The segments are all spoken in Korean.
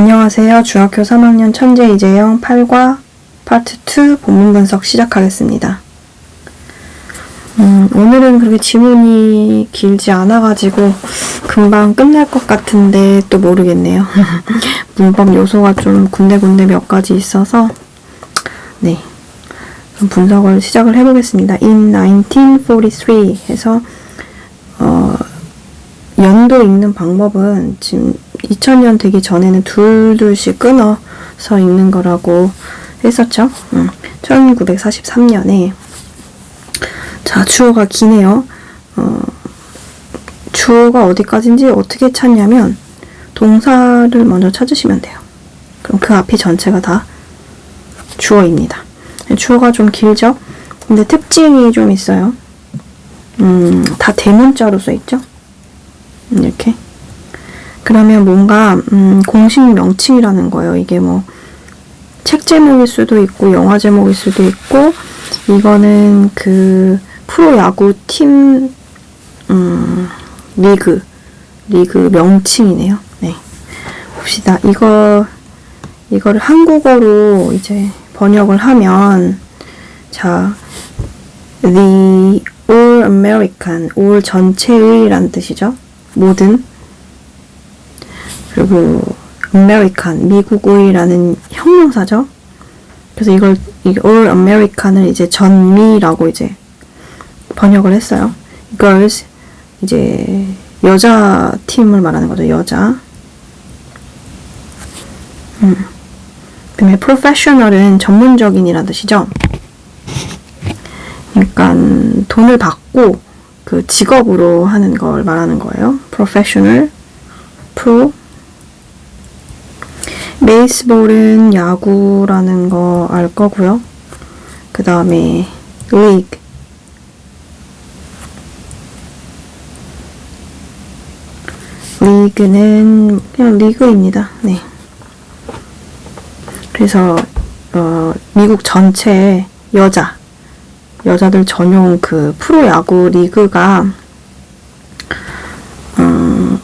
안녕하세요. 중학교 3학년 천재 이재영 8과 파트 2 본문 분석 시작하겠습니다. 오늘은 그렇게 지문이 길지 않아가지고 금방 끝날 것 같은데 또 모르겠네요. 문법 요소가 좀 군데군데 몇 가지 있어서 네, 그럼 분석을 시작을 해보겠습니다. In 1943 해서 연도 읽는 방법은 지금 2000년 되기 전에는 둘씩 끊어서 읽는 거라고 했었죠. 1943년에 자, 주어가 기네요. 주어가 어디까지인지 어떻게 찾냐면 동사를 먼저 찾으시면 돼요. 그럼 그 앞이 전체가 다 주어입니다. 주어가 좀 길죠? 근데 특징이 좀 있어요. 다 대문자로 써있죠? 이렇게. 그러면 뭔가 공식 명칭이라는 거예요. 이게 뭐 책 제목일 수도 있고 영화 제목일 수도 있고 이거는 그 프로야구 팀 리그 명칭이네요. 네. 봅시다. 이거를 한국어로 이제 번역을 하면 자, the all American, all 전체의라는 뜻이죠. 모든. 그리고 American, 미국의라는 형용사죠. 그래서 이걸 all American을 이제 전미라고 이제 번역을 했어요. girls 이제 여자 팀을 말하는 거죠. 여자. 그다음에 professional은 전문적인이라는 뜻이죠. 그러니까 돈을 받고 그 직업으로 하는 걸 말하는 거예요. professional, pro. 베이스볼은 야구라는 거 알 거고요. 그 다음에 league. 리그는 그냥 리그입니다. 네. 그래서 미국 전체 여자들 전용 그 프로야구 리그가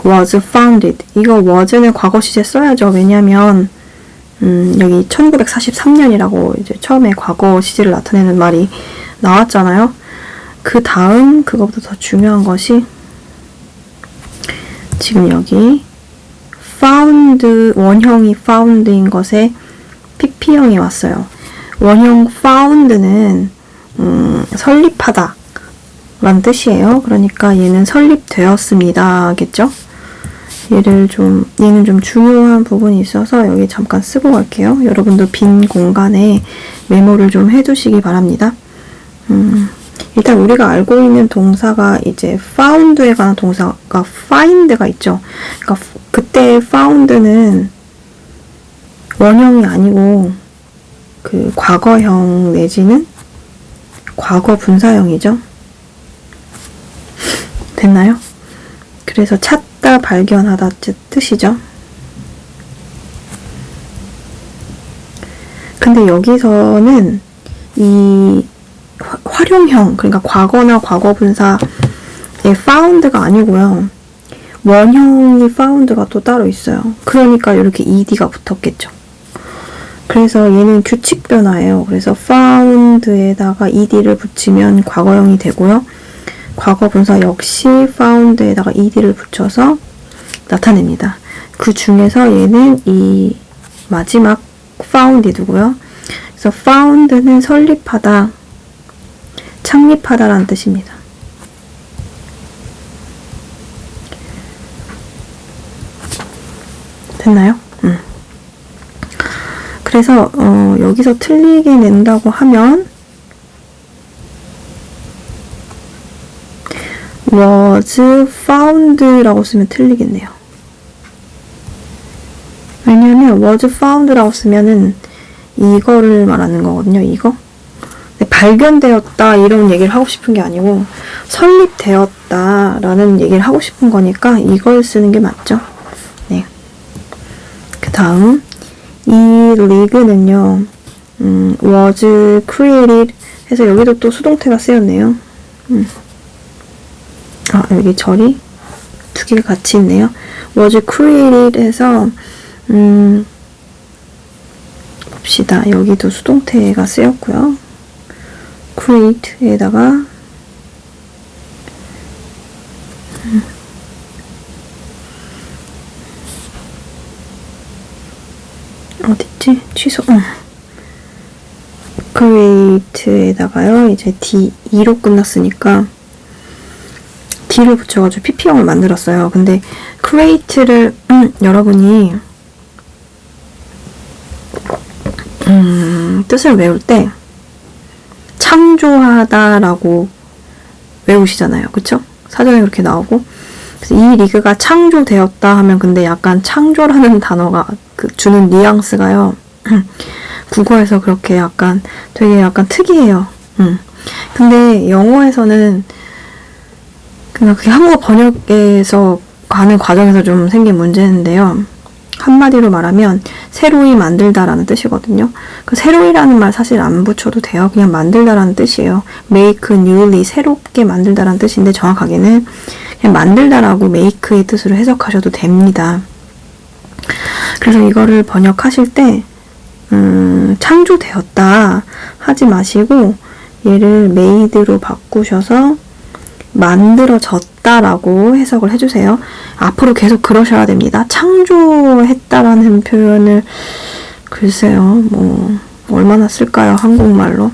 was founded. 이거 was는 과거 시제 써야죠. 왜냐면 여기 1943년이라고 이제 처음에 과거 시제를 나타내는 말이 나왔잖아요. 그 다음 그거보다 더 중요한 것이 지금 여기 found, 원형이 found인 것에 pp형이 왔어요. 원형 found는 설립하다 라는 뜻이에요. 그러니까 얘는 설립되었습니다 겠죠? 얘는 좀 중요한 부분이 있어서 여기 잠깐 쓰고 갈게요. 여러분도 빈 공간에 메모를 좀 해두시기 바랍니다. 일단 우리가 알고 있는 동사가 이제 found에 관한 동사가 find가 있죠. 그러니까 그때 found는 원형이 아니고 그 과거형 내지는 과거 분사형이죠. 됐나요? 그래서 찾다, 발견하다 뜻이죠. 근데 여기서는 이 활용형, 그러니까 과거나 과거분사의 found가 아니고요. 원형이 found가 또 따로 있어요. 그러니까 이렇게 ed가 붙었겠죠. 그래서 얘는 규칙 변화예요. 그래서 found에다가 ed를 붙이면 과거형이 되고요. 과거 분사 역시 found에다가 ed를 붙여서 나타냅니다. 그 중에서 얘는 이 마지막 found이고요. 그래서 found는 설립하다, 창립하다라는 뜻입니다. 됐나요? 그래서 여기서 틀리게 낸다고 하면 was found라고 쓰면 틀리겠네요. 왜냐면 was found라고 쓰면은 이거를 말하는 거거든요. 이거. 발견되었다 이런 얘기를 하고 싶은 게 아니고 설립되었다 라는 얘기를 하고 싶은 거니까 이걸 쓰는 게 맞죠. 네. 그 다음 이 리그는요 was created 해서 여기도 또 수동태가 쓰였네요. 여기 절이 두 개가 같이 있네요. was created 해서 봅시다. 여기도 수동태가 쓰였고요. create에다가 어딨지? 취소. create에다가요. 이제 D2로 끝났으니까 D를 붙여가지고 PP형을 만들었어요. 근데 create를 여러분이 뜻을 외울 때 창조하다라고 외우시잖아요. 그쵸? 사전에 그렇게 나오고. 그래서 이 리그가 창조되었다 하면 근데 약간 창조라는 단어가 주는 뉘앙스가요. 국어에서 그렇게 약간 되게 약간 특이해요. 근데 영어에서는 그게 한국어 번역에서 가는 과정에서 좀 생긴 문제인데요. 한마디로 말하면 새로이 만들다라는 뜻이거든요. 그 새로이라는 말 사실 안 붙여도 돼요. 그냥 만들다라는 뜻이에요. make newly 새롭게 만들다라는 뜻인데 정확하게는 그냥 만들다라고 make의 뜻으로 해석하셔도 됩니다. 그래서 이거를 번역하실 때 창조되었다 하지 마시고 얘를 made로 바꾸셔서 만들어졌다라고 해석을 해주세요. 앞으로 계속 그러셔야 됩니다. 창조했다라는 표현을 글쎄요, 얼마나 쓸까요? 한국말로.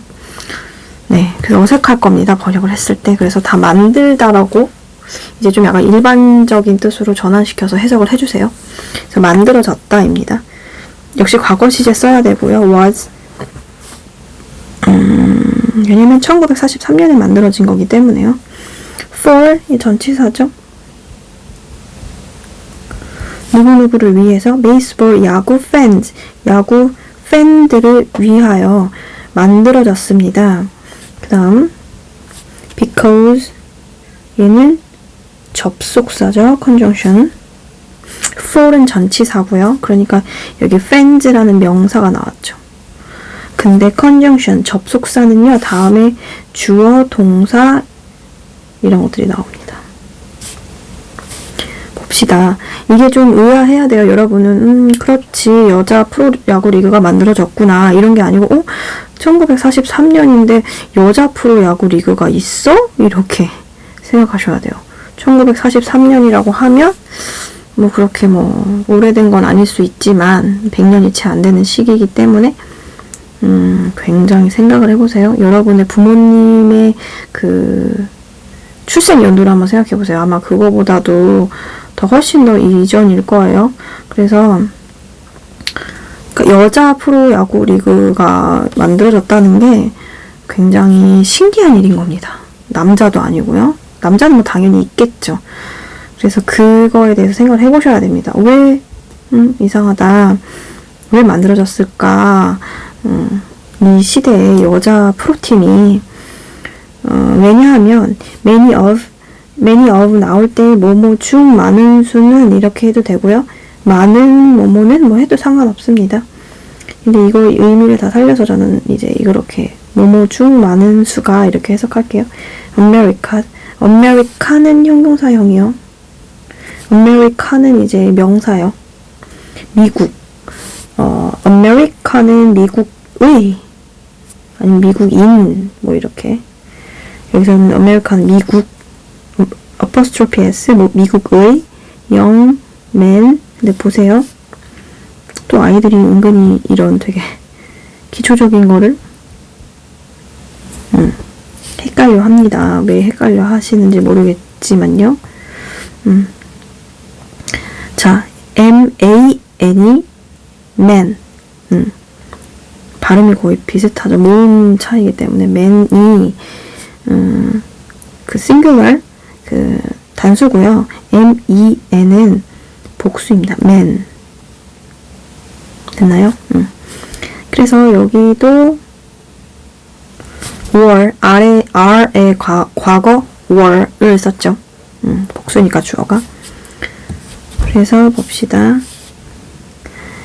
네, 그래서 어색할 겁니다. 번역을 했을 때. 그래서 다 만들다라고 이제 좀 약간 일반적인 뜻으로 전환시켜서 해석을 해주세요. 그래서 만들어졌다입니다. 역시 과거 시제 써야 되고요. was 왜냐면 1943년에 만들어진 거기 때문에요. for 이 전치사죠. 누구누구를 위해서 baseball 야구 fans 야구 팬들을 위하여 만들어졌습니다. 그 다음 because 얘는 접속사죠. conjunction. for는 전치사고요. 그러니까 여기 fans라는 명사가 나왔죠. 근데 conjunction 접속사는요. 다음에 주어, 동사 이런 것들이 나옵니다. 봅시다. 이게 좀 의아해야 돼요. 여러분은 그렇지 여자 프로야구 리그가 만들어졌구나 이런 게 아니고 1943년인데 여자 프로야구 리그가 있어? 이렇게 생각하셔야 돼요. 1943년이라고 하면 그렇게 오래된 건 아닐 수 있지만 100년이 채 안 되는 시기이기 때문에 굉장히 생각을 해보세요. 여러분의 부모님의 그 출생 연도를 한번 생각해보세요. 아마 그거보다도 더 훨씬 더 이전일 거예요. 그래서 여자 프로야구 리그가 만들어졌다는 게 굉장히 신기한 일인 겁니다. 남자도 아니고요. 남자는 당연히 있겠죠. 그래서 그거에 대해서 생각을 해보셔야 됩니다. 왜 이상하다. 왜 만들어졌을까? 이 시대에 여자 프로팀이 왜냐하면 many of 나올 때 뭐뭐 중 많은 수는 이렇게 해도 되고요. 많은 뭐뭐는 해도 상관없습니다. 근데 이거 의미를 다 살려서 저는 이제 이렇게 뭐뭐 중 많은 수가 이렇게 해석할게요. America는 형용사형이요. America는 이제 명사요. 미국. America는 미국의 아니면 미국인 이렇게. 여기서는 American 미국 apostrophe s 미국의 young man. 근데 보세요. 또 아이들이 은근히 이런 되게 기초적인 거를 헷갈려 합니다. 왜 헷갈려 하시는지 모르겠지만요. 자, M-A-N이 man. 발음이 거의 비슷하죠. 모음 차이기 때문에 man이 그 singular 그 단수고요. M-E-N은 복수입니다. man. 됐나요? 그래서 여기도 were, R의 과거 were를 썼죠. 복수니까 주어가. 그래서 봅시다.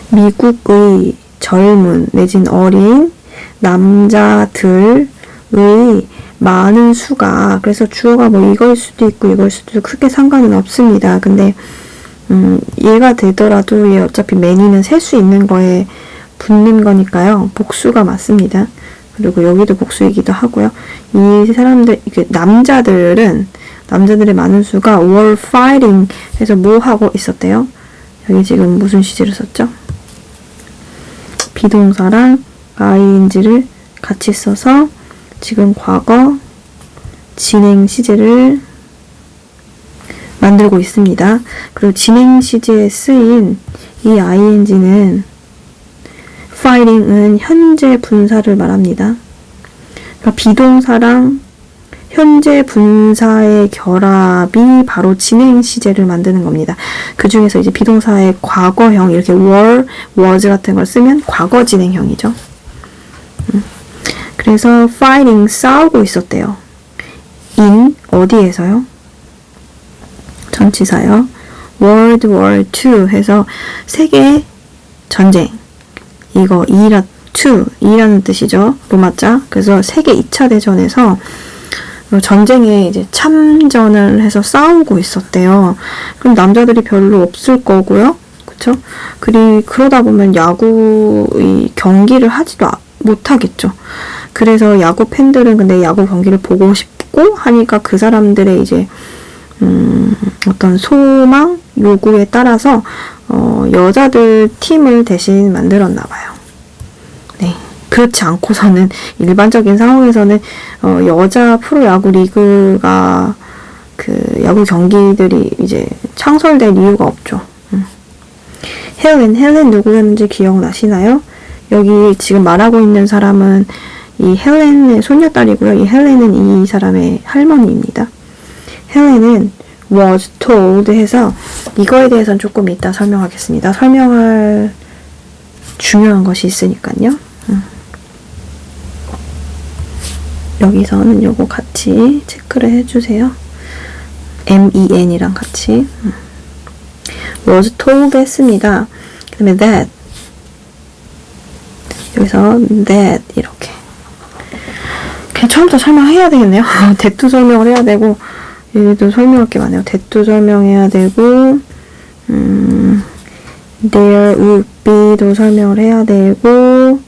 미국의 젊은 내진 어린 남자들의 많은 수가 그래서 주어가 이거일 수도 있고 이거일 수도 있고 크게 상관은 없습니다. 근데 얘가 되더라도 얘 어차피 many는 셀 수 있는 거에 붙는 거니까요. 복수가 맞습니다. 그리고 여기도 복수이기도 하고요. 이 사람들, 남자들의 많은 수가 were fighting 해서 뭐 하고 있었대요? 여기 지금 무슨 시제를 썼죠? 비동사랑 ing를 같이 써서 지금 과거 진행 시제를 만들고 있습니다. 그리고 진행 시제에 쓰인 이 ing는 fighting은 현재 분사를 말합니다. 그러니까 비동사랑 현재 분사의 결합이 바로 진행 시제를 만드는 겁니다. 그 중에서 이제 비동사의 과거형 이렇게 were, was 같은 걸 쓰면 과거 진행형이죠. 그래서 fighting 싸우고 있었대요. in 어디에서요? 전치사요. World War II 해서 세계 전쟁. 이거 2라는 뜻이죠. 로마자. 그래서 세계 2차 대전에서 전쟁에 이제 참전을 해서 싸우고 있었대요. 그럼 남자들이 별로 없을 거고요. 그쵸? 그러다 보면 야구 경기를 하지도 못하겠죠. 그래서 야구 팬들은 근데 야구 경기를 보고 싶고 하니까 그 사람들의 이제 어떤 소망, 요구에 따라서 여자들 팀을 대신 만들었나 봐요. 네. 그렇지 않고서는 일반적인 상황에서는 여자 프로야구 리그가 야구 경기들이 이제 창설될 이유가 없죠. 헬렌 누구였는지 기억나시나요? 여기 지금 말하고 있는 사람은 이 헬렌의 손녀딸이고요. 이 헬렌은 이 사람의 할머니입니다. 헬렌은 was told 해서 이거에 대해서는 조금 이따 설명하겠습니다. 설명할 중요한 것이 있으니까요. 여기서는 요거 같이 체크를 해주세요. men이랑 같이 was told 했습니다. 그 다음에 that 여기서 that 이렇게 그냥 처음부터 설명해야 되겠네요. that도 설명을 해야 되고 얘도 설명할 게 많아요. that도 설명해야 되고 there would be도 설명을 해야 되고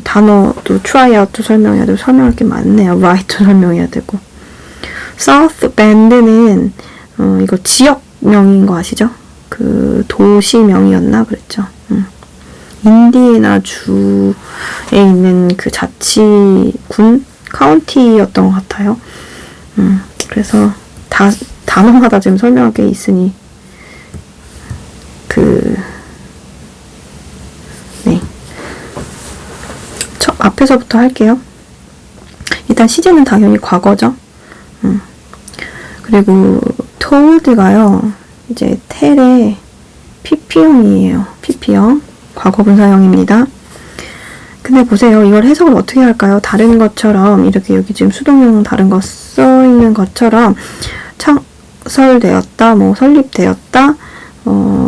단어도 try out도 설명해야 되고 설명할 게 많네요. write도 설명해야 되고 South Bend는 이거 지역명인 거 아시죠? 그 도시명이었나 그랬죠. 인디애나 주에 있는 그 자치군 카운티였던 것 같아요. 그래서 단어마다 지금 설명할 게 있으니 네. 앞에서부터 할게요. 일단 시제는 당연히 과거죠. 그리고 told가요. 이제 텔의 pp형이에요. pp형. 과거분사형입니다. 근데 보세요. 이걸 해석을 어떻게 할까요? 다른 것처럼 이렇게 여기 지금 수동형 다른 거 써 있는 것처럼 창설되었다, 뭐 설립되었다,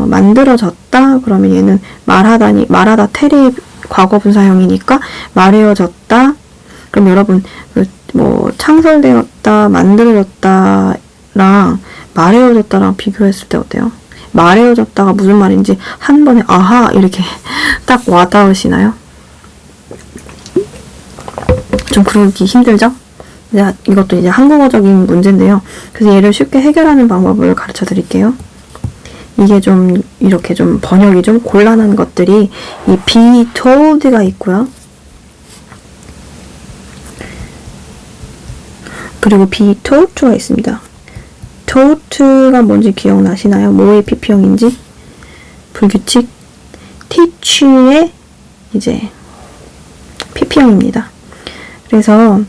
만들어졌다. 그러면 얘는 말하다 텔의 과거분사형이니까 말해어졌다. 그럼 여러분 뭐 창설되었다, 만들어졌다랑 말해어졌다랑 비교했을 때 어때요? 말해어졌다가 무슨 말인지 한 번에 아하 이렇게 딱 와닿으시나요? 좀 그러기 힘들죠? 이것도 이제 한국어적인 문제인데요. 그래서 얘를 쉽게 해결하는 방법을 가르쳐 드릴게요. 이게 좀 이렇게 좀 번역이 좀 곤란한 것들이 이 be told가 있고요. 그리고 be taught to가 있습니다. taught가 뭔지 기억나시나요? 뭐의 pp형인지? 불규칙. teach의 이제 pp형입니다. 그래서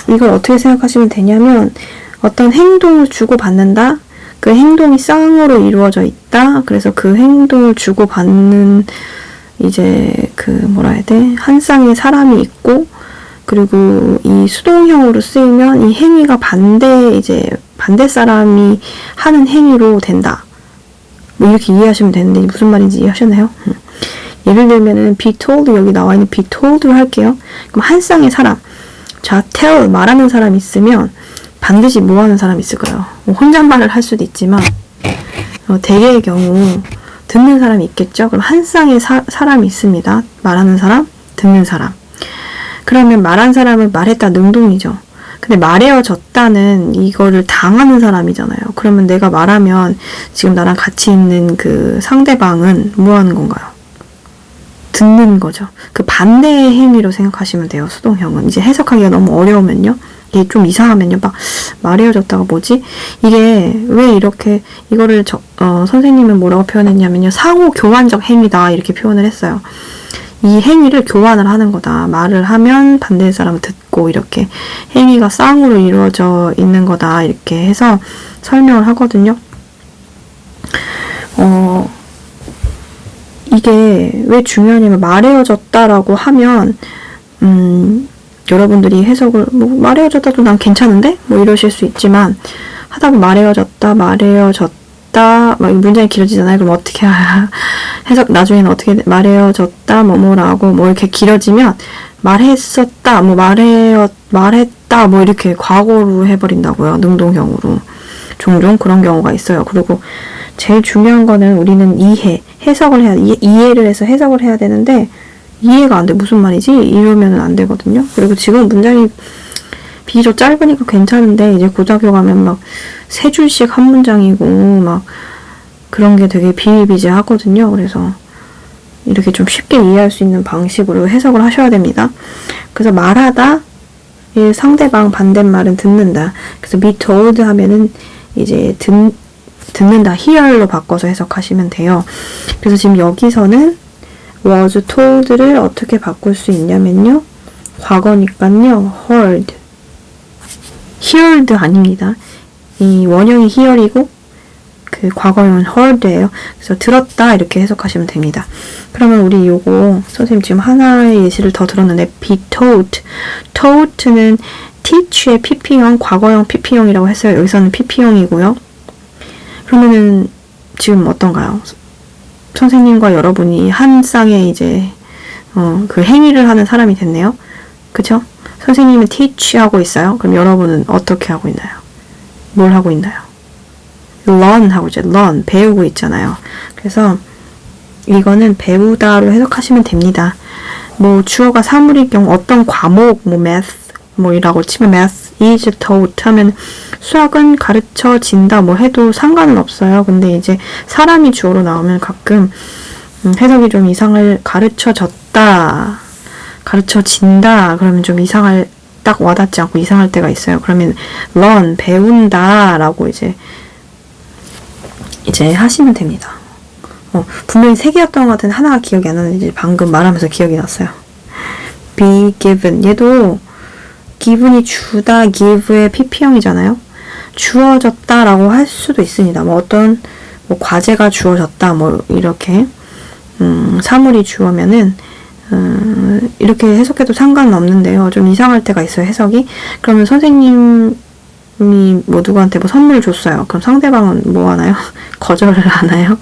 이걸 어떻게 생각하시면 되냐면 어떤 행동을 주고받는다. 그 행동이 쌍으로 이루어져 있다. 그래서 그 행동을 주고받는 이제 뭐라 해야 돼? 한 쌍의 사람이 있고 그리고 이 수동형으로 쓰이면 이 행위가 반대 사람이 하는 행위로 된다. 뭐 이렇게 이해하시면 되는데 무슨 말인지 이해하셨나요? 예를 들면은 be told 여기 나와 있는 be told를 할게요. 그럼 한 쌍의 사람. 자, tell 말하는 사람이 있으면 반드시 뭐 하는 사람이 있을 거예요. 뭐 혼잣말을 할 수도 있지만 대개의 경우 듣는 사람이 있겠죠. 그럼 한 쌍의 사람이 있습니다. 말하는 사람, 듣는 사람. 그러면 말한 사람은 말했다 능동이죠. 근데 말해어졌다는 이거를 당하는 사람이잖아요. 그러면 내가 말하면 지금 나랑 같이 있는 그 상대방은 뭐 하는 건가요? 듣는 거죠. 그 반대의 행위로 생각하시면 돼요. 수동형은. 이제 해석하기가 너무 어려우면요. 이게 좀 이상하면요. 막 말해어졌다가 뭐지? 이게 왜 이렇게 이거를 선생님은 뭐라고 표현했냐면요. 상호 교환적 행위다 이렇게 표현을 했어요. 이 행위를 교환을 하는 거다. 말을 하면 반대의 사람은 듣고 이렇게 행위가 쌍으로 이루어져 있는 거다. 이렇게 해서 설명을 하거든요. 이게 왜 중요하냐면 말해어졌다라고 하면 여러분들이 해석을 뭐 말해어졌다도 난 괜찮은데? 뭐 이러실 수 있지만 하다 보면 말해어졌다 막 문장이 길어지잖아요. 그럼 어떻게 해석 나중에는 어떻게 말해어졌다 뭐뭐라고 뭐 이렇게 길어지면 말했었다 뭐 말했다 뭐 이렇게 과거로 해버린다고요. 능동형으로 종종 그런 경우가 있어요. 그리고 제일 중요한 거는 우리는 해석을 해야 이해를 해서 해석을 해야 되는데 이해가 안 돼. 무슨 말이지? 이러면은 안 되거든요. 그리고 지금 문장이 비교적 짧으니까 괜찮은데 이제 고등학교 가면 막 3줄씩 한 문장이고 막 그런 게 되게 비일비재하거든요. 그래서 이렇게 좀 쉽게 이해할 수 있는 방식으로 해석을 하셔야 됩니다. 그래서 말하다, 상대방 반대말은 듣는다. 그래서 be told 하면은 이제 듣는다, hear로 바꿔서 해석하시면 돼요. 그래서 지금 여기서는 was told를 어떻게 바꿀 수 있냐면요. 과거니까요. heard 아닙니다. 이 원형이 hear이고 그 과거형은 heard예요. 그래서 들었다 이렇게 해석하시면 됩니다. 그러면 우리 요거 선생님 지금 하나의 예시를 더 들었는데 be taught. taught는 teach의 PP형, 과거형 PP형이라고 했어요. 여기서는 PP형이고요. 그러면은 지금 어떤가요? 선생님과 여러분이 한 쌍의 이제 그 행위를 하는 사람이 됐네요. 그쵸? 선생님은 teach 하고 있어요. 그럼 여러분은 어떻게 하고 있나요? 뭘 하고 있나요? learn 하고 있죠. learn, 배우고 있잖아요. 그래서 이거는 배우다로 해석하시면 됩니다. 뭐 주어가 사물일 경우 어떤 과목, 뭐 math, 뭐 이라고 치면 math is taught 하면 수학은 가르쳐진다 뭐 해도 상관은 없어요. 근데 이제 사람이 주어로 나오면 가끔 해석이 좀 이상할, 가르쳐졌다, 가르쳐진다 그러면 좀 이상할, 딱 와닿지 않고 이상할 때가 있어요. 그러면 learn, 배운다 라고 이제 하시면 됩니다. 분명히 3개였던 것 같은데 하나가 기억이 안 나는데 이제 방금 말하면서 기억이 났어요. be given, 얘도 given이 주다, give의 PP형이잖아요. 주어졌다 라고 할 수도 있습니다. 뭐 어떤 뭐 과제가 주어졌다 뭐 이렇게 사물이 주어면은 이렇게 해석해도 상관은 없는데요. 좀 이상할 때가 있어요, 해석이. 그러면 선생님이 뭐 누구한테 뭐 선물을 줬어요. 그럼 상대방은 뭐 하나요? 거절을 하나요?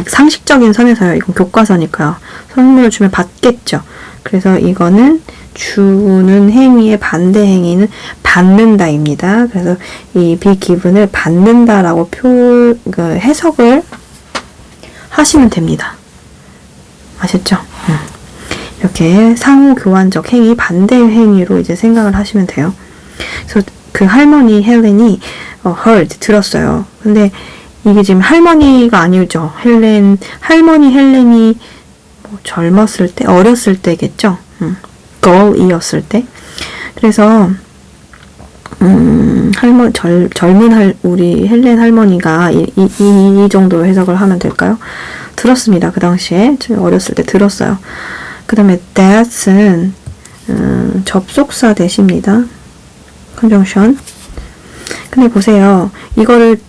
상식적인 선에서요. 이건 교과서니까요. 선물을 주면 받겠죠. 그래서 이거는 주는 행위의 반대 행위는 받는다입니다. 그래서 이 be given을 받는다라고 해석을 하시면 됩니다. 아셨죠? 이렇게 상호 교환적 행위, 반대 행위로 이제 생각을 하시면 돼요. 그래서 그 할머니 헬렌이 heard, 들었어요. 근데 이게 지금 할머니가 아니죠. 할머니 헬렌이 뭐 젊었을 때, 어렸을 때겠죠. girl이었을 때. 그래서 젊은 우리 헬렌 할머니가 이 정도로 해석을 하면 될까요? 들었습니다. 그 당시에 어렸을 때 들었어요. 그 다음에 that은 접속사 대시입니다. conjunction. 근데 보세요. 이거를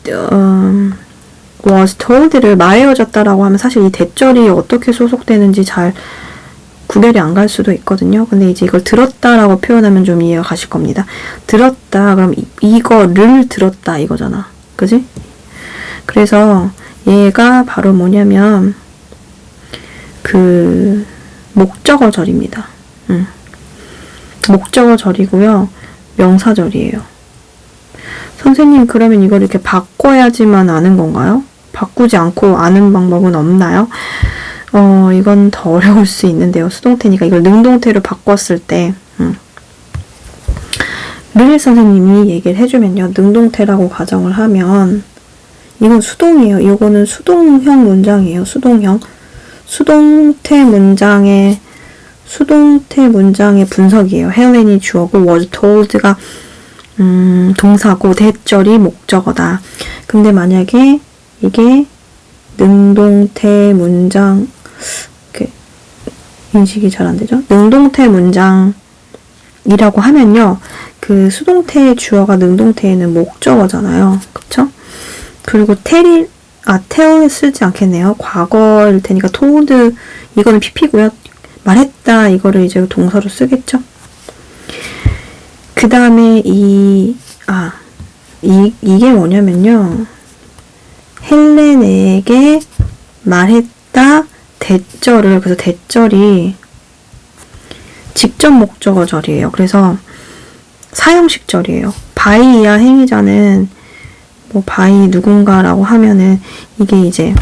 was told를 말해어졌다라고 하면 사실 이 대절이 어떻게 소속되는지 잘 구별이 안 갈 수도 있거든요. 근데 이제 이걸 들었다라고 표현하면 좀 이해가 가실 겁니다. 들었다 그럼 이거를 들었다 이거잖아. 그지? 그래서 얘가 바로 뭐냐면 그 목적어절입니다. 목적어절이고요. 명사절이에요. 선생님 그러면 이걸 이렇게 바꿔야지만 아는 건가요? 바꾸지 않고 아는 방법은 없나요? 이건 더 어려울 수 있는데요. 수동태니까 이걸 능동태로 바꿨을 때 르일 선생님이 얘기를 해주면요. 능동태라고 가정을 하면 이건 수동이에요. 이거는 수동형 문장이에요. 수동형. 수동태 문장의 분석이에요. 헬렌이 주어고 was told가 동사고 대절이 목적어다. 근데 만약에 이게 능동태 문장 인식이 잘 안 되죠? 능동태 문장이라고 하면요. 그 수동태의 주어가 능동태에는 목적어잖아요. 그쵸? 그리고 tell을 쓰지 않겠네요. 과거일 테니까 told 이거는 pp고요. 말했다 이거를 이제 동사로 쓰겠죠. 그 다음에 이게 뭐냐면요. 헬렌에게 말했다 대절을 그래서 대절이 직접 목적어절이에요. 그래서 사형식절이에요. by 이하 행위자는 뭐 by 누군가라고 하면은 이게 이제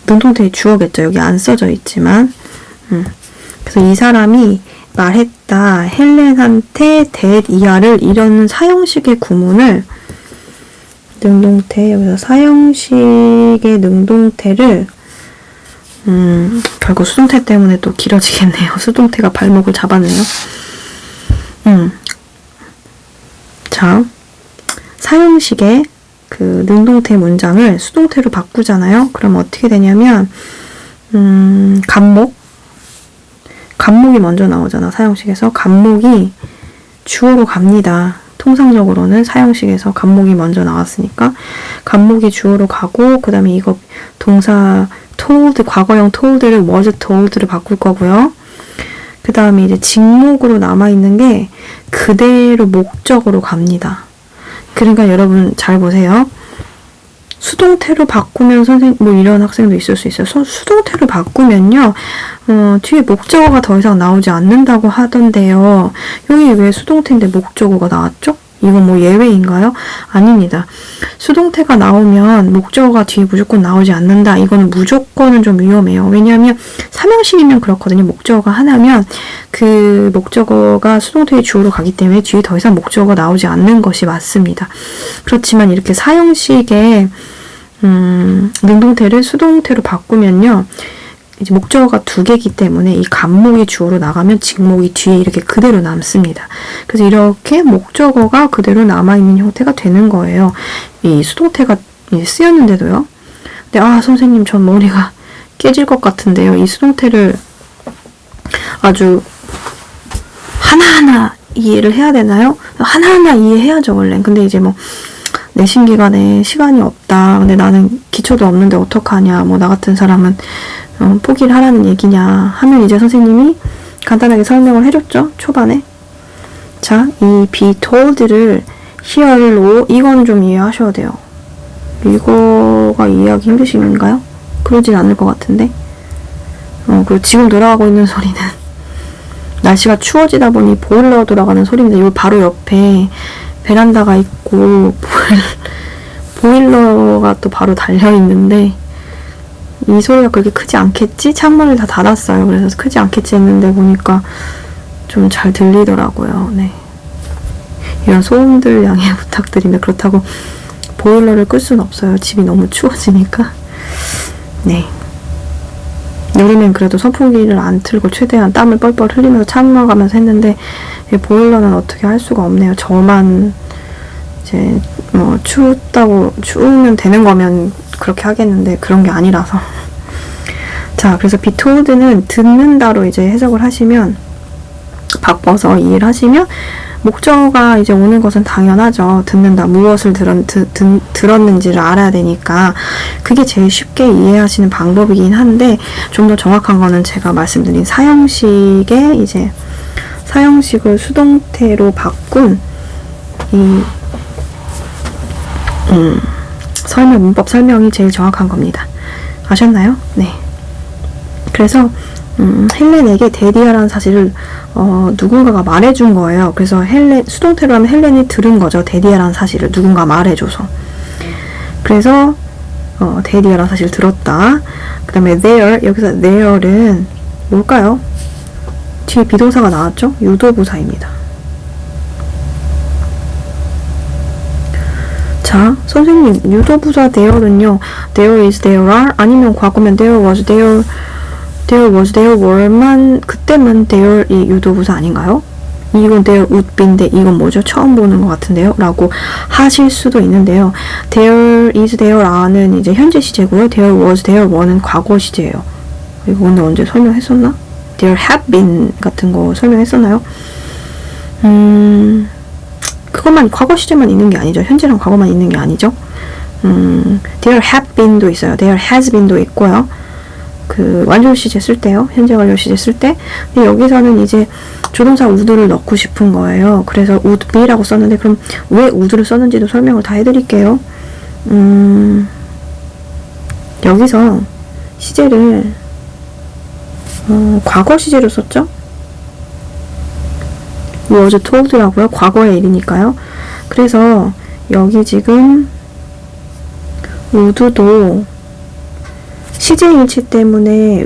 능동태의 주어겠죠. 여기 안 써져 있지만 그래서 이 사람이 말했다 헬렌한테 that 이하를 이런 사형식의 구문을 능동태 여기서 사형식의 능동태를 결국 수동태 때문에 또 길어지겠네요. 수동태가 발목을 잡았네요. 자, 사형식의 그 능동태 문장을 수동태로 바꾸잖아요. 그럼 어떻게 되냐면 간목이 먼저 나오잖아. 사형식에서 간목이 주어로 갑니다. 통상적으로는 사형식에서 간목이 먼저 나왔으니까 간목이 주어로 가고 그 다음에 이거 동사 told 과거형 told를 was told로 바꿀 거고요. 그 다음에 이제 직목으로 남아있는 게 그대로 목적으로 갑니다. 그러니까 여러분 잘 보세요. 수동태로 바꾸면 뭐 이런 학생도 있을 수 있어요. 수동태로 바꾸면요. 뒤에 목적어가 더 이상 나오지 않는다고 하던데요. 여기 왜 수동태인데 목적어가 나왔죠? 이건 뭐 예외인가요? 아닙니다. 수동태가 나오면 목적어가 뒤에 무조건 나오지 않는다. 이거는 무조건은 좀 위험해요. 왜냐하면 삼형식이면 그렇거든요. 목적어가 하나면 그 목적어가 수동태의 주어로 가기 때문에 뒤에 더 이상 목적어가 나오지 않는 것이 맞습니다. 그렇지만 이렇게 사형식의 능동태를 수동태로 바꾸면요. 이제 목적어가 두 개이기 때문에 이 간목이 주어로 나가면 직목이 뒤에 이렇게 그대로 남습니다. 그래서 이렇게 목적어가 그대로 남아있는 형태가 되는 거예요. 이 수동태가 쓰였는데도요. 근데 선생님 전 머리가 깨질 것 같은데요. 이 수동태를 아주 하나하나 이해를 해야 되나요? 하나하나 이해해야죠, 원래. 근데 이제 뭐 내신 기간에 시간이 없다. 근데 나는 기초도 없는데 어떡하냐. 뭐 나 같은 사람은 포기를 하라는 얘기냐 하면 이제 선생님이 간단하게 설명을 해줬죠. 초반에. 자, 이 be told를 here로 이거는 좀 이해하셔야 돼요. 이거가 이해하기 힘드신가요? 그러진 않을 것 같은데. 그리고 지금 돌아가고 있는 소리는 날씨가 추워지다 보니 보일러 돌아가는 소리인데 요 바로 옆에 베란다가 있고 보일러가 또 바로 달려있는데 이 소리가 그렇게 크지 않겠지? 창문을 다 닫았어요. 그래서 크지 않겠지 했는데 보니까 좀 잘 들리더라고요. 네. 이런 소음들 양해 부탁드립니다. 그렇다고 보일러를 끌 수는 없어요. 집이 너무 추워지니까. 네. 여름엔 그래도 선풍기를 안 틀고 최대한 땀을 뻘뻘 흘리면서 참아가면서 했는데 보일러는 어떻게 할 수가 없네요. 저만 이제 뭐 추우면 되는 거면 그렇게 하겠는데 그런 게 아니라서. 자, 그래서 be told는 듣는다로 이제 해석을 하시면 바꿔서 이해를 하시면 목적어가 이제 오는 것은 당연하죠. 듣는다. 무엇을 들었는지를 알아야 되니까 그게 제일 쉽게 이해하시는 방법이긴 한데 좀 더 정확한 거는 제가 말씀드린 사형식의 이제 사형식을 수동태로 바꾼 이 문법 설명이 제일 정확한 겁니다. 아셨나요? 네. 그래서 헬렌에게 데디아라는 사실을 누군가가 말해준 거예요. 그래서 수동태로 하면 헬렌이 들은 거죠. 데디아라는 사실을 누군가 말해줘서. 그래서 daddy가 사실 들었다. 그 다음에 there, 여기서 there는 뭘까요? 뒤에 비동사가 나왔죠? 유도부사입니다. 자, 선생님, 유도부사 there는요, there is, there are, 아니면 과거면 there was, there were만, 그때만 there이 유도부사 아닌가요? 이건 there would be인데 이건 뭐죠? 처음 보는 것 같은데요? 라고 하실 수도 있는데요. there is, there are는 이제 현재 시제고요. there was, there were는 과거 시제예요. 이거 근데 언제 설명했었나? there have been 같은 거 설명했었나요? 그것만 과거 시제만 있는 게 아니죠. 현재랑 과거만 있는 게 아니죠. there have been도 있어요. there has been도 있고요. 그 완료 시제 쓸 때요. 현재 완료 시제 쓸 때. 근데 여기서는 이제 조동사 would를 넣고 싶은 거예요. 그래서 would be라고 썼는데 그럼 왜 would를 썼는지도 설명을 다 해드릴게요. 여기서 시제를 과거 시제로 썼죠. was told라고요. 과거의 일이니까요. 그래서 여기 지금 would도 시제일치 때문에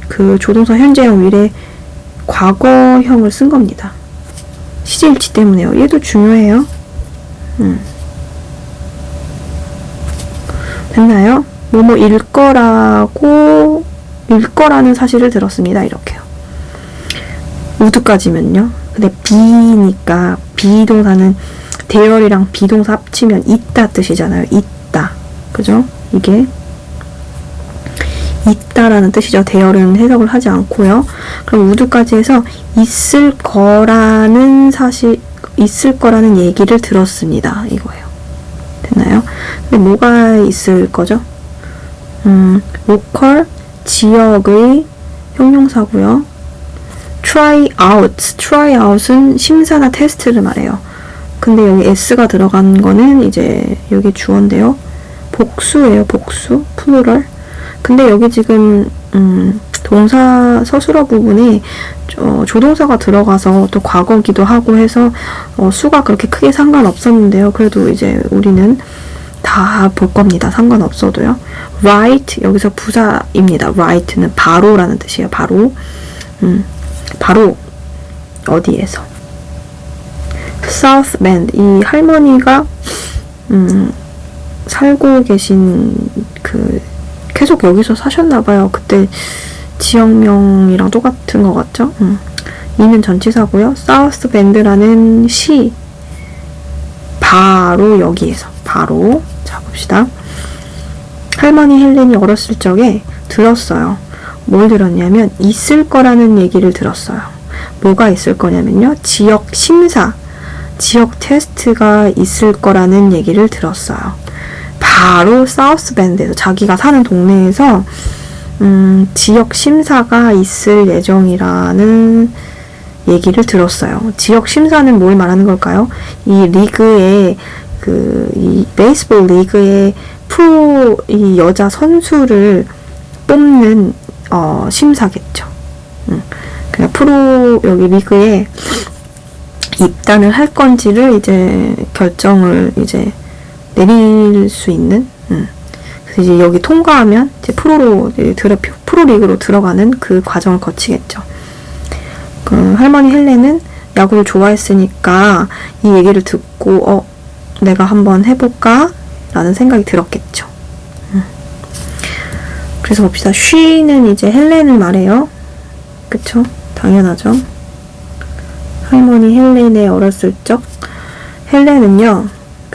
그 조동사 현재형 will에 과거형을 쓴 겁니다. 시제일치 때문에요. 얘도 중요해요. 됐나요? 뭐뭐 일거라는 사실을 들었습니다. 이렇게요. would까지면요. 근데 be니까 비동사는 there이랑 비동사 합치면 있다 뜻이잖아요. 있다. 그죠? 이게 있다라는 뜻이죠. there는 해석을 하지 않고요. 그럼 would까지 해서 있을 거라는 얘기를 들었습니다. 이거예요. 됐나요? 근데 뭐가 있을 거죠? local, 지역의 형용사고요. try out은 심사나 테스트를 말해요. 근데 여기 s가 들어간 거는 이제 여기 주어인데요. 복수예요. 복수, plural. 근데 여기 지금 동사 서술어 부분에 조동사가 들어가서 또 과거기도 하고 해서 수가 그렇게 크게 상관없었는데요. 그래도 이제 우리는 다 볼 겁니다. 상관없어도요. right 여기서 부사입니다. right는 바로라는 뜻이에요. 바로. 바로 어디에서? South Bend 이 할머니가 살고 계신 그 계속 여기서 사셨나봐요. 그때 지역명이랑 똑같은 것 같죠? 이는 전치사고요. 사우스 밴드라는 시 바로 여기에서 바로 자 봅시다. 할머니 헬렌이 어렸을 적에 들었어요. 뭘 들었냐면 있을 거라는 얘기를 들었어요. 뭐가 있을 거냐면요. 지역 심사, 지역 테스트가 있을 거라는 얘기를 들었어요. 바로 사우스 밴드에서 자기가 사는 동네에서 지역 심사가 있을 예정이라는 얘기를 들었어요. 지역 심사는 뭘 말하는 걸까요? 이 리그의 이 베이스볼 리그의 프로 이 여자 선수를 뽑는 심사겠죠. 그러니까 프로 여기 리그에 입단을 할 건지를 이제 결정을 이제 내릴 수 있는. 그래서 이제 여기 통과하면 이제 프로 리그로 들어가는 그 과정을 거치겠죠. 그 할머니 헬렌은 야구를 좋아했으니까 이 얘기를 듣고 내가 한번 해볼까? 라는 생각이 들었겠죠. 그래서 봅시다. she는 이제 헬렌을 말해요. 그쵸? 당연하죠. 할머니 헬렌의 어렸을 적. 헬렌은요,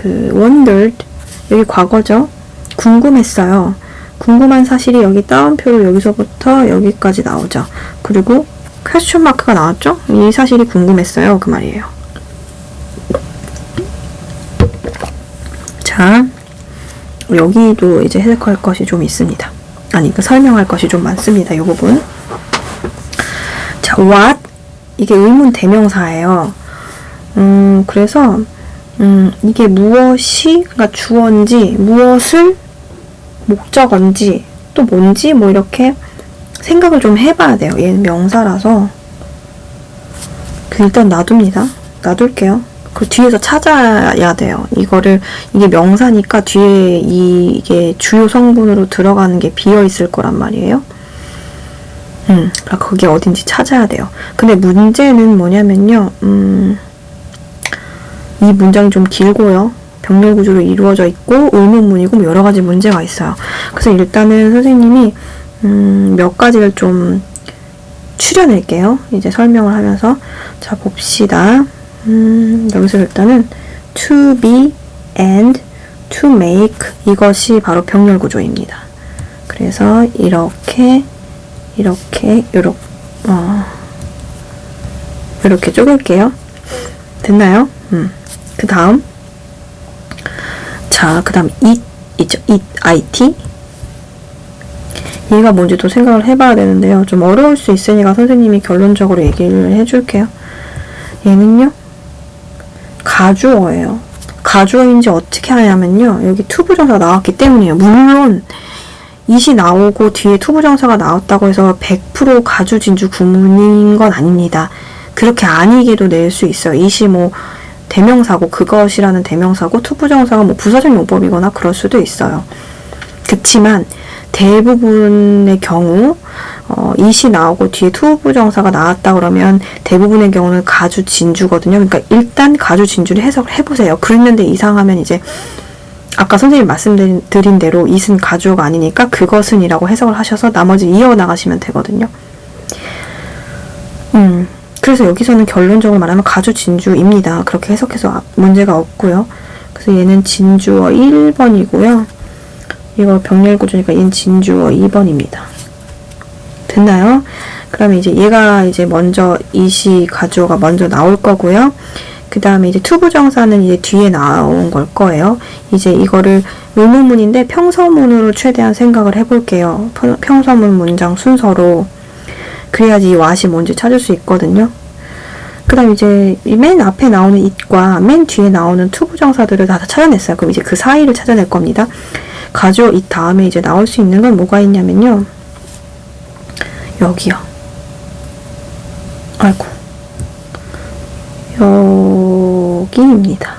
wondered, 여기 과거죠? 궁금했어요. 궁금한 사실이 여기 따옴표로 여기서부터 여기까지 나오죠. 그리고 퀘스천 마크가 나왔죠? 이 사실이 궁금했어요. 그 말이에요. 자, 여기도 이제 해석할 것이 좀 있습니다. 아니, 설명할 것이 좀 많습니다. 이 부분. 자, what? 이게 의문 대명사예요. 그래서, 이게 무엇이, 그러니까 주어인지, 무엇을 목적어인지, 또 뭔지, 뭐 이렇게 생각을 좀 해봐야 돼요. 얘는 명사라서. 일단 놔둡니다. 놔둘게요. 그 뒤에서 찾아야 돼요. 이게 명사니까 뒤에 이게 주요 성분으로 들어가는 게 비어 있을 거란 말이에요. 그러니까 그게 어딘지 찾아야 돼요. 근데 문제는 뭐냐면요. 이 문장이 좀 길고요. 병렬 구조로 이루어져 있고 의문문이고 여러 가지 문제가 있어요. 그래서 일단은 선생님이 몇 가지를 좀 추려낼게요. 이제 설명을 하면서. 자, 봅시다. 여기서 일단은 to be and to make 이것이 바로 병렬 구조입니다. 그래서 이렇게 쪼갤게요. 됐나요? 그 다음 it 있죠. it 얘가 뭔지도 생각을 해봐야 되는데요. 좀 어려울 수 있으니까 선생님이 결론적으로 얘기를 해줄게요. 얘는요, 가주어예요. 가주어인지 어떻게 하냐면요, 여기 투부정사가 나왔기 때문이에요. 물론 it이 나오고 뒤에 투부정사가 나왔다고 해서 100% 가주 진주 구문인 건 아닙니다. 그렇게 아니게도 낼 수 있어요. it이 뭐 대명사고 그것이라는 대명사고 투부정사가 뭐 부사적 용법이거나 그럴 수도 있어요. 그치만 대부분의 경우 it이 나오고 뒤에 투부정사가 나왔다 그러면 대부분의 경우는 가주 진주거든요. 그러니까 일단 가주 진주를 해석을 해보세요. 그랬는데 이상하면 이제 아까 선생님 말씀드린 대로 it은 가주어가 아니니까 그것은 이라고 해석을 하셔서 나머지 이어나가시면 되거든요. 그래서 여기서는 결론적으로 말하면 가주 진주입니다. 그렇게 해석해서 문제가 없고요. 그래서 얘는 진주어 1번이고요. 이거 병렬 구조니까 얘는 진주어 2번입니다. 됐나요? 그러면 이제 얘가 이제 먼저 it이 가주어가 먼저 나올 거고요. 그 다음에 이제 투부정사는 이제 뒤에 나온 걸 거예요. 이제 이거를 의문문인데 평서문으로 최대한 생각을 해볼게요. 평서문 문장 순서로. 그래야지 이 what이 뭔지 찾을 수 있거든요. 그 다음 이제 맨 앞에 나오는 it과 맨 뒤에 나오는 투부정사들을 다 찾아냈어요. 그럼 이제 그 사이를 찾아낼 겁니다. 가주어 it 다음에 이제 나올 수 있는 건 뭐가 있냐면요. 여기요. 아이고. 여기입니다.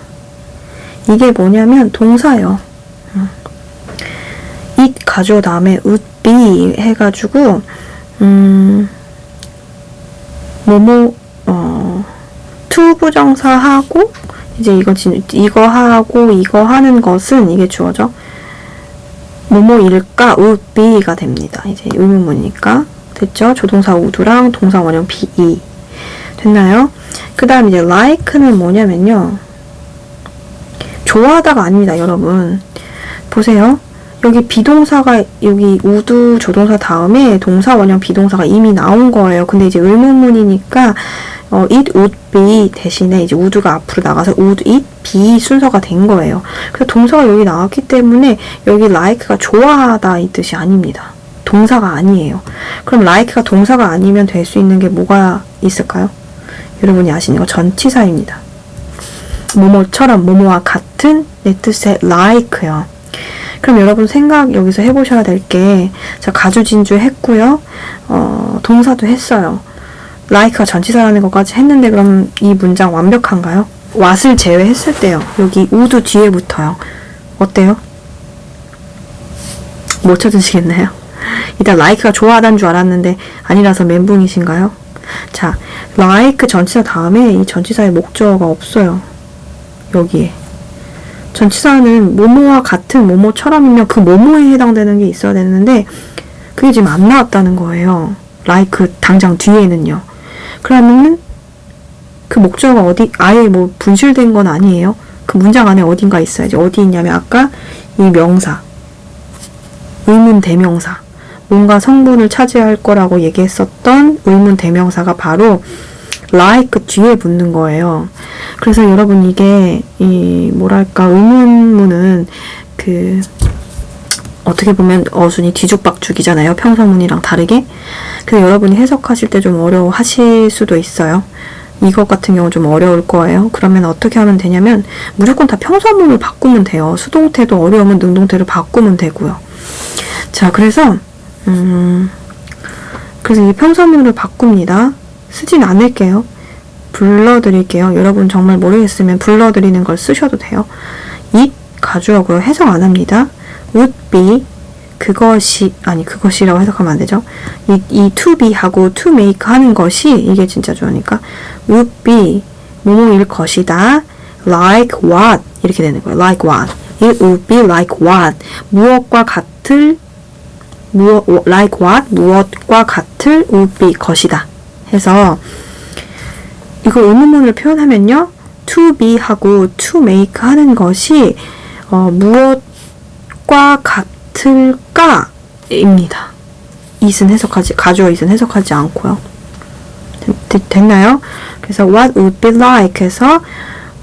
이게 뭐냐면 동사예요. it 가주어 다음에 would be 해가지고 투부정사하고 이제 이거 하고 이거 하는 것은 이게 주어져. 뭐뭐일까 would be가 됩니다. 이제 의문문이니까. 됐죠? 조동사 would랑 동사 원형 be. 됐나요? 그 다음 이제 like는 뭐냐면요. 좋아하다가 아닙니다, 여러분. 보세요. 여기 비동사가 여기 would 조동사 다음에 동사 원형 비동사가 이미 나온 거예요. 근데 이제 의문문이니까 it would be 대신에 이제 would가 앞으로 나가서 would it be 순서가 된 거예요. 그래서 동사가 여기 나왔기 때문에 여기 like가 좋아하다 이 뜻이 아닙니다. 동사가 아니에요. 그럼 like가 동사가 아니면 될 수 있는 게 뭐가 있을까요? 여러분이 아시는 거 전치사입니다. 뭐뭐처럼 뭐뭐와 같은 내 뜻의 like요. 그럼 여러분 생각 여기서 해보셔야 될 게, 자, 가주진주 했고요. 동사도 했어요. like가 전치사라는 것까지 했는데 그럼 이 문장 완벽한가요? what을 제외했을 때요. 여기 would 뒤에 붙어요. 어때요? 못 찾으시겠나요? 일단 like가 좋아하다는 줄 알았는데 아니라서 멘붕이신가요? 자, like 전치사 다음에 이 전치사의 목적어가 없어요. 여기에. 전치사는 뭐뭐와 같은 뭐뭐처럼이면 그 뭐뭐에 해당되는 게 있어야 되는데 그게 지금 안 나왔다는 거예요. like 당장 뒤에는요. 그러면은 그 목적어가 어디 아예 뭐 분실된 건 아니에요. 그 문장 안에 어딘가 있어야지. 어디 있냐면 아까 이 명사, 의문 대명사, 뭔가 성분을 차지할 거라고 얘기했었던 의문 대명사가 바로 like 뒤에 붙는 거예요. 그래서 여러분 이게 이 뭐랄까 의문문은 그 어떻게 보면 어순이 뒤죽박죽이잖아요. 평서문이랑 다르게. 그래서 여러분이 해석하실 때 좀 어려워하실 수도 있어요. 이것 같은 경우 좀 어려울 거예요. 그러면 어떻게 하면 되냐면 무조건 다 평서문을 바꾸면 돼요. 수동태도 어려우면 능동태로 바꾸면 되고요. 자, 그래서 이 평서문으로 바꿉니다. 쓰진 않을게요. 불러드릴게요. 여러분 정말 모르겠으면 불러드리는 걸 쓰셔도 돼요. it 가주어고요. 해석 안 합니다. would be 그것이 아니 그것이라고 해석하면 안 되죠. 이 to be 하고 to make 하는 것이 이게 진짜 좋으니까 would be 뭐뭐일 것이다. like what 이렇게 되는 거예요. like what. It would be like what. 무엇과 같을 like what 무엇과 같을 would be 것이다. 해서 이거 의문문을 표현하면요. to be 하고 to make 하는 것이 무엇과 같을까? 입니다. it은 해석하지, 가주어 it은 해석하지 않고요. 됐나요? 그래서 what would be like 해서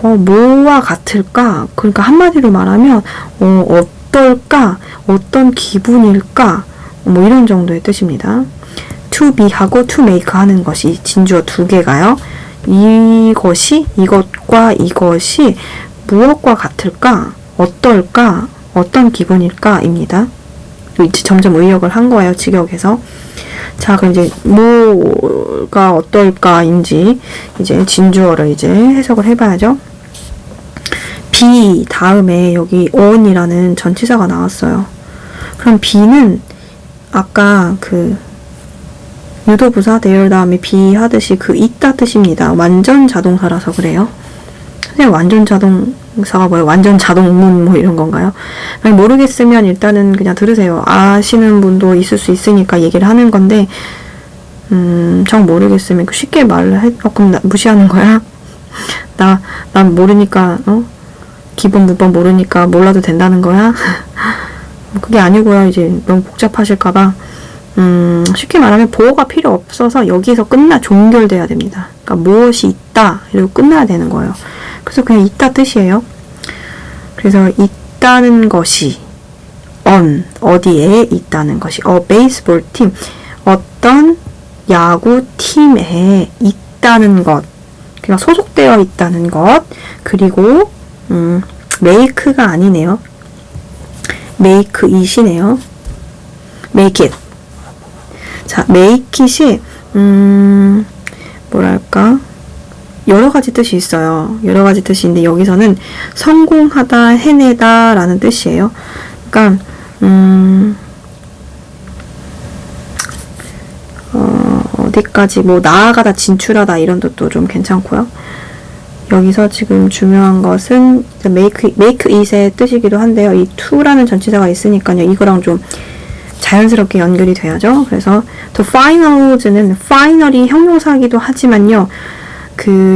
뭐와 같을까? 그러니까 한마디로 말하면 어떨까? 어떤 기분일까? 뭐 이런 정도의 뜻입니다. to be 하고 to make 하는 것이 진주어 두 개가요. 이것과 이것이 무엇과 같을까? 어떨까? 어떤 기분일까? 입니다. 이제 점점 의역을 한 거예요. 직역에서. 자, 그럼 이제 뭐가 어떨까인지 이제 진주어를 이제 해석을 해봐야죠. be 다음에 여기 on이라는 전치사가 나왔어요. 그럼 be는 아까 그 유도부사 there 다음에 be 하듯이 그 있다 뜻입니다. 완전 자동사라서 그래요. 선생님 완전 자동사가 뭐예요? 완전 자동문 뭐 이런 건가요? 모르겠으면 일단은 그냥 들으세요. 아시는 분도 있을 수 있으니까 얘기를 하는 건데 정 모르겠으면 쉽게 말을 해. 그럼 나 무시하는 거야? 난 모르니까 기본 문법 모르니까 몰라도 된다는 거야? 그게 아니고요. 이제 너무 복잡하실까봐 쉽게 말하면 보호가 필요 없어서 여기에서 종결돼야 됩니다. 그러니까 무엇이 있다 이러고 끝나야 되는 거예요. 그래서 그냥 있다 뜻이에요. 그래서 있다는 것이 어디에 있다는 것이 baseball team 어떤 야구 팀에 있다는 것 그러니까 소속되어 있다는 것 그리고 make가 아니네요. make it이네요. make it 자, make it이 뭐랄까 여러 가지 뜻이 있어요. 여러 가지 뜻인데 여기서는 성공하다, 해내다 라는 뜻이에요. 그러니까 어디까지 뭐 나아가다, 진출하다 이런 뜻도 좀 괜찮고요. 여기서 지금 중요한 것은 make it의 뜻이기도 한데요. 이 to라는 전치사가 있으니까요. 이거랑 좀 자연스럽게 연결이 돼야죠. 그래서 the finals는 finally 형용사이기도 하지만요.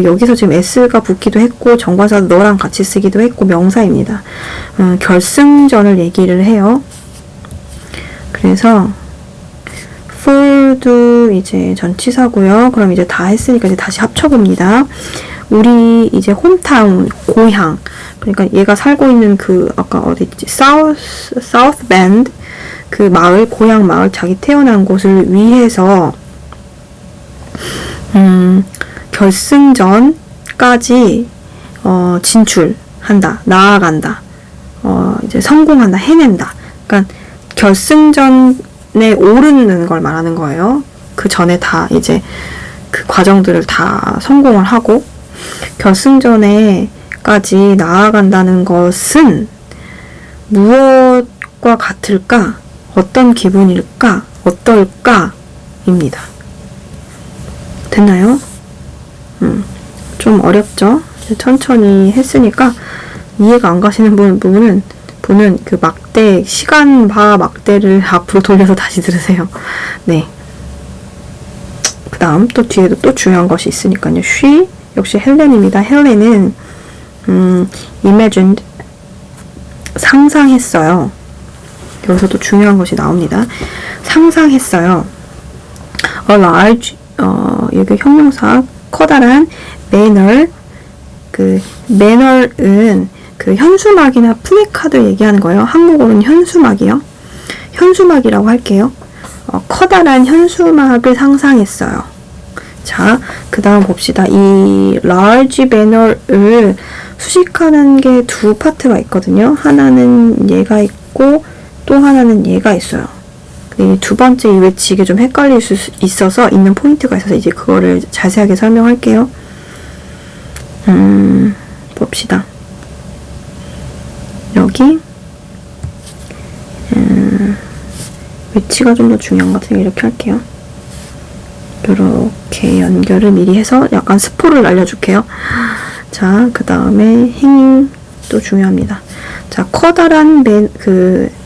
여기서 지금 s가 붙기도 했고 정관사 너랑 같이 쓰기도 했고 명사입니다. 결승전을 얘기를 해요. 그래서 for도 이제 전치사고요. 그럼 이제 다 했으니까 이제 다시 합쳐봅니다. 우리 이제 홈타운 고향 그러니까 얘가 살고 있는 아까 어디지 South Bend 그 마을 고향 마을 자기 태어난 곳을 위해서 결승전까지 진출한다 나아간다 이제 성공한다 해낸다 그러니까 결승전에 오르는 걸 말하는 거예요. 그 전에 다 이제 그 과정들을 다 성공을 하고 결승전에까지 나아간다는 것은 무엇과 같을까? 어떤 기분일까? 어떨까? 입니다. 됐나요? 좀 어렵죠? 천천히 했으니까 이해가 안 가시는 분은 그 막대, 시간바 막대를 앞으로 돌려서 다시 들으세요. 네. 그 다음 또 뒤에도 또 중요한 것이 있으니까요. she 역시 헬렌입니다. 헬렌은 imagined 상상했어요. 여기서도 중요한 것이 나옵니다. 상상했어요. a large 여기 형용사 커다란 manor manner은 현수막이나 플래카드 얘기하는 거예요. 한국어로는 현수막이요. 현수막이라고 할게요. 커다란 현수막을 상상했어요. 자, 그 다음 봅시다. 이 large banner을 수식하는 게 두 파트가 있거든요. 하나는 얘가 있고 또 하나는 얘가 있어요. 두 번째 이 외치 이게 좀 헷갈릴 수 있어서 있는 포인트가 있어서 이제 그거를 자세하게 설명할게요. 봅시다. 여기 위치가 좀 더 중요한 것 같으니까 이렇게 할게요. 이렇게 연결을 미리 해서 약간 스포를 알려줄게요. 자, 그 다음에 행잉도 중요합니다. 자, 커다란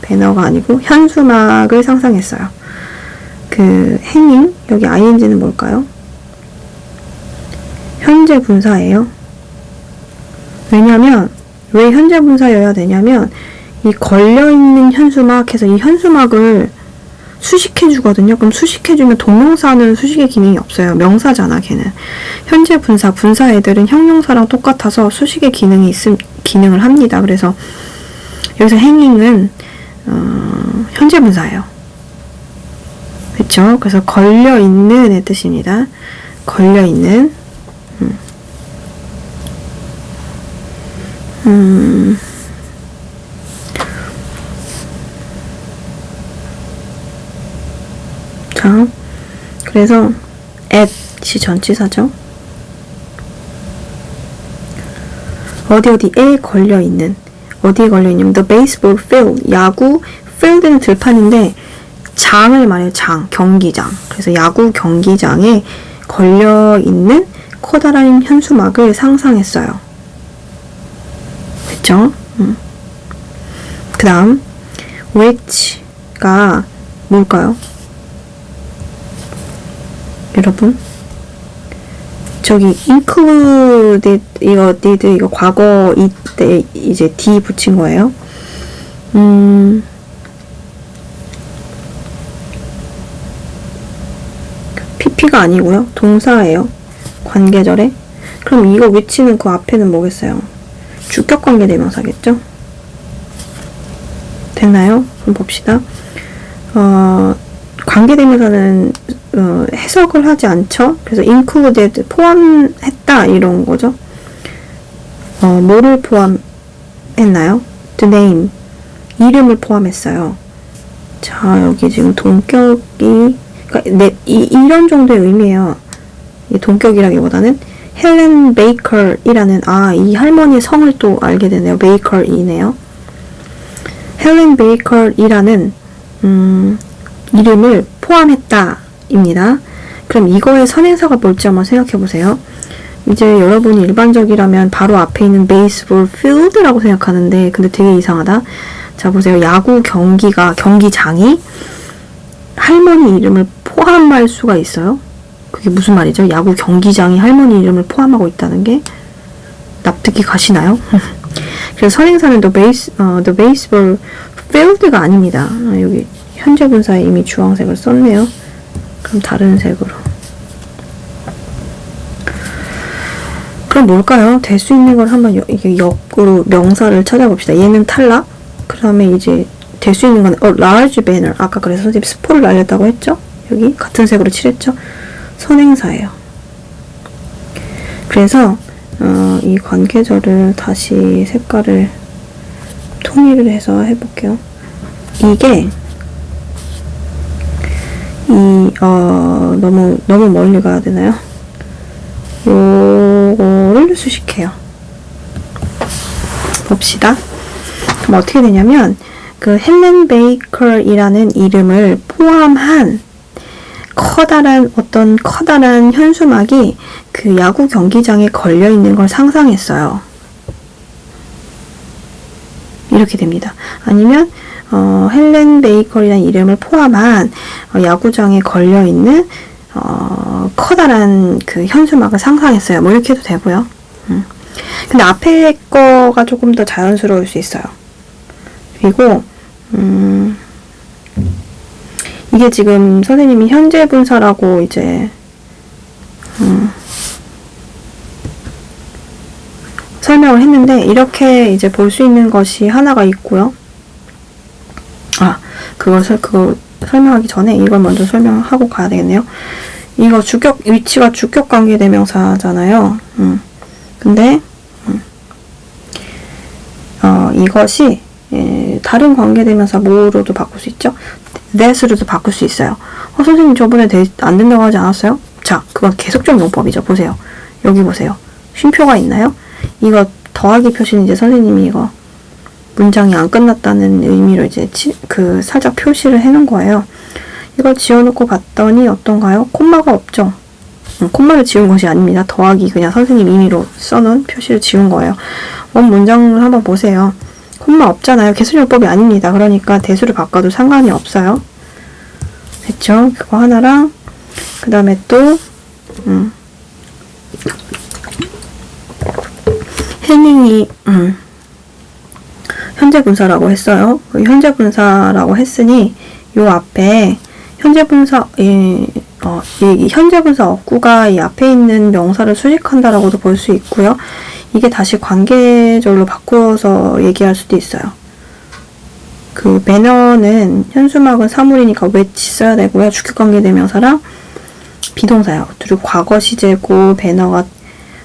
배너가 아니고 현수막을 상상했어요. 그 행잉, 여기 ing는 뭘까요? 현재 분사예요. 왜냐면 왜 현재 분사여야 되냐면 이 걸려있는 현수막 해서 이 현수막을 수식해주거든요. 그럼 수식해주면 동명사는 수식의 기능이 없어요. 명사잖아, 걔는. 현재 분사, 분사 애들은 형용사랑 똑같아서 수식의 기능을 합니다. 그래서 여기서 행잉은 현재 분사예요. 그쵸? 그래서 걸려있는의 뜻입니다. 걸려있는. 자, 그래서 at이 전치사죠. 어디에 걸려있는. 어디에 걸려있냐면 the baseball field. 야구 field는 들판인데 장을 말해요. 장, 경기장. 그래서 야구 경기장에 걸려있는 커다란 현수막을 상상했어요. 그쵸? 그 다음 which가 뭘까요? 여러분, 저기 included 이거 과거 이때 이제 d 붙인 거예요. pp가 아니고요. 동사예요. 관계절에. 그럼 이거 which는 그 앞에는 뭐겠어요? 주격관계 대명사겠죠? 됐나요? 그럼 봅시다. 관계대명사는 해석을 하지 않죠? 그래서 included, 포함했다 이런 거죠. 뭐를 포함했나요? the name, 이름을 포함했어요. 자, 여기 지금 동격이, 그러니까 이런 정도의 의미예요. 이 동격이라기보다는 헬렌 베이커이라는, 이 할머니의 성을 또 알게 되네요. 베이커이네요. 헬렌 베이커이라는 이름을 포함했다 입니다. 그럼 이거의 선행사가 뭘지 한번 생각해 보세요. 이제 여러분이 일반적이라면 바로 앞에 있는 베이스볼 필드라고 생각하는데, 근데 되게 이상하다. 자, 보세요. 야구 경기장이 할머니 이름을 포함할 수가 있어요? 그게 무슨 말이죠? 야구 경기장이 할머니 이름을 포함하고 있다는 게 납득이 가시나요? 그래서 선행사는 the baseball field가 아닙니다. 여기 현재 분사에 이미 주황색을 썼네요. 그럼 다른 색으로. 그럼 뭘까요? 될 수 있는 걸 한번 이게 역으로 명사를 찾아봅시다. 얘는 탈락. 그 다음에 이제 될 수 있는 건 large banner. 아까 그래서 선생님 스포를 날렸다고 했죠? 여기 같은 색으로 칠했죠? 선행사예요. 그래서 이 관계절을 다시 색깔을 통일을 해서 해볼게요. 이게 너무 멀리 가야 되나요? 요거를 수식해요. 봅시다. 그럼 어떻게 되냐면 그 헬렌 베이커이라는 이름을 포함한 어떤 커다란 현수막이 그 야구 경기장에 걸려 있는 걸 상상했어요. 이렇게 됩니다. 아니면 헬렌 베이커이라는 이름을 포함한 야구장에 걸려 있는 커다란 그 현수막을 상상했어요. 뭐 이렇게 해도 되고요. 근데 앞에 거가 조금 더 자연스러울 수 있어요. 그리고 이게 지금 선생님이 현재 분사라고 이제 설명을 했는데, 이렇게 이제 볼 수 있는 것이 하나가 있고요. 그거 설명하기 전에 이걸 먼저 설명하고 가야 되겠네요. 이거 위치가 주격 관계 대명사잖아요. 근데 이것이 다른 관계 대명사 뭐로도 바꿀 수 있죠? that으로도 바꿀 수 있어요. 선생님 저번에 안 된다고 하지 않았어요? 자, 그건 계속적 용법이죠. 보세요. 여기 보세요. 쉼표가 있나요? 이거 더하기 표시는 이제 선생님이 이거 문장이 안 끝났다는 의미로 이제 살짝 표시를 해놓은 거예요. 이걸 지워놓고 봤더니 어떤가요? 콤마가 없죠? 콤마를 지운 것이 아닙니다. 더하기 그냥 선생님 임의로 써놓은 표시를 지운 거예요. 원 문장을 한번 보세요. 콤마 없잖아요. 개수요법이 아닙니다. 그러니까 대수를 바꿔도 상관이 없어요. 됐죠? 그거 하나랑 그 다음에 또 혜닝이 현재 분사라고 했어요. 현재 분사라고 했으니 요 앞에 현재 분사 이 현재 분사 어구가 이 앞에 있는 명사를 수식한다라고도 볼 수 있고요. 이게 다시 관계절로 바꾸어서 얘기할 수도 있어요. 그 배너는 현수막은 사물이니까 which 써야 되고요. 주격관계대명사랑 비동사요. 그리고 과거 시제고 배너가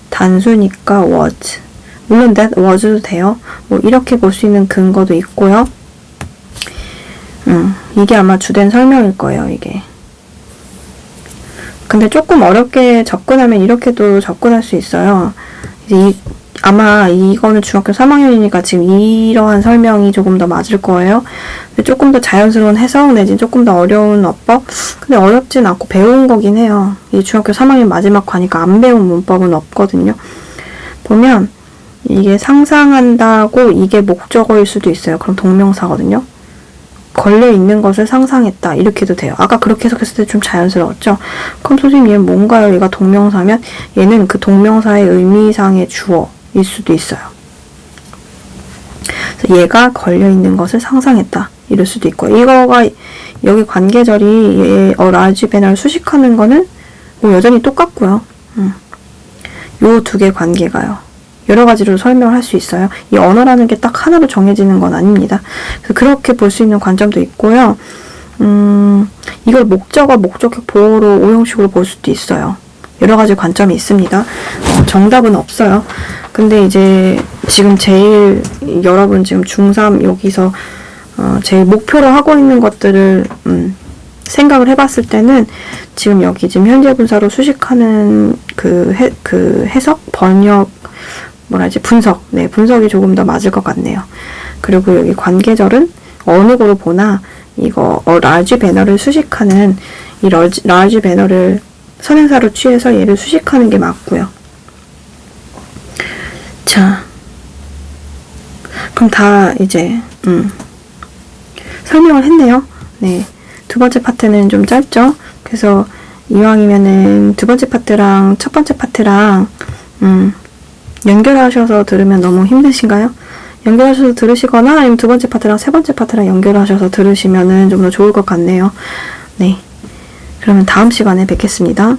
단수니까 was. 물론 that was도 돼요. 뭐 이렇게 볼 수 있는 근거도 있고요. 이게 아마 주된 설명일 거예요, 이게. 근데 조금 어렵게 접근하면 이렇게도 접근할 수 있어요. 이제 아마 이거는 중학교 3학년이니까 지금 이러한 설명이 조금 더 맞을 거예요. 근데 조금 더 자연스러운 해석 내지는 조금 더 어려운 어법? 근데 어렵진 않고 배운 거긴 해요. 이 중학교 3학년 마지막 과니까 안 배운 문법은 없거든요. 보면 이게 상상한다고 이게 목적어일 수도 있어요. 그럼 동명사거든요. 걸려있는 것을 상상했다. 이렇게도 돼요. 아까 그렇게 해석했을 때 좀 자연스러웠죠? 그럼 선생님 얘는 뭔가요? 얘가 동명사면 얘는 그 동명사의 의미상의 주어일 수도 있어요. 그래서 얘가 걸려있는 것을 상상했다. 이럴 수도 있고 이거가 여기 관계절이 얘 large banner를 수식하는 거는 뭐 여전히 똑같고요. 요 두 개 관계가요. 여러 가지로 설명을 할 수 있어요. 이 언어라는 게 딱 하나로 정해지는 건 아닙니다. 그래서 그렇게 볼 수 있는 관점도 있고요. 이걸 목적어, 목적격 보호로 오형식으로 볼 수도 있어요. 여러 가지 관점이 있습니다. 정답은 없어요. 근데 이제 지금 제일 여러분 지금 중3 여기서 제일 목표로 하고 있는 것들을 생각을 해봤을 때는 지금 여기 지금 현재 분사로 수식하는 그 해석, 번역, 분석. 네, 분석이 조금 더 맞을 것 같네요. 그리고 여기 관계절은 어느 거로 보나 이거 large banner를 수식하는 이 large banner를 선행사로 취해서 얘를 수식하는 게 맞고요. 자, 그럼 다 이제 설명을 했네요. 네, 두 번째 파트는 좀 짧죠. 그래서 이왕이면은 두 번째 파트랑 첫 번째 파트랑 연결하셔서 들으면 너무 힘드신가요? 연결하셔서 들으시거나 아니면 두 번째 파트랑 세 번째 파트랑 연결하셔서 들으시면은 좀 더 좋을 것 같네요. 네. 그러면 다음 시간에 뵙겠습니다.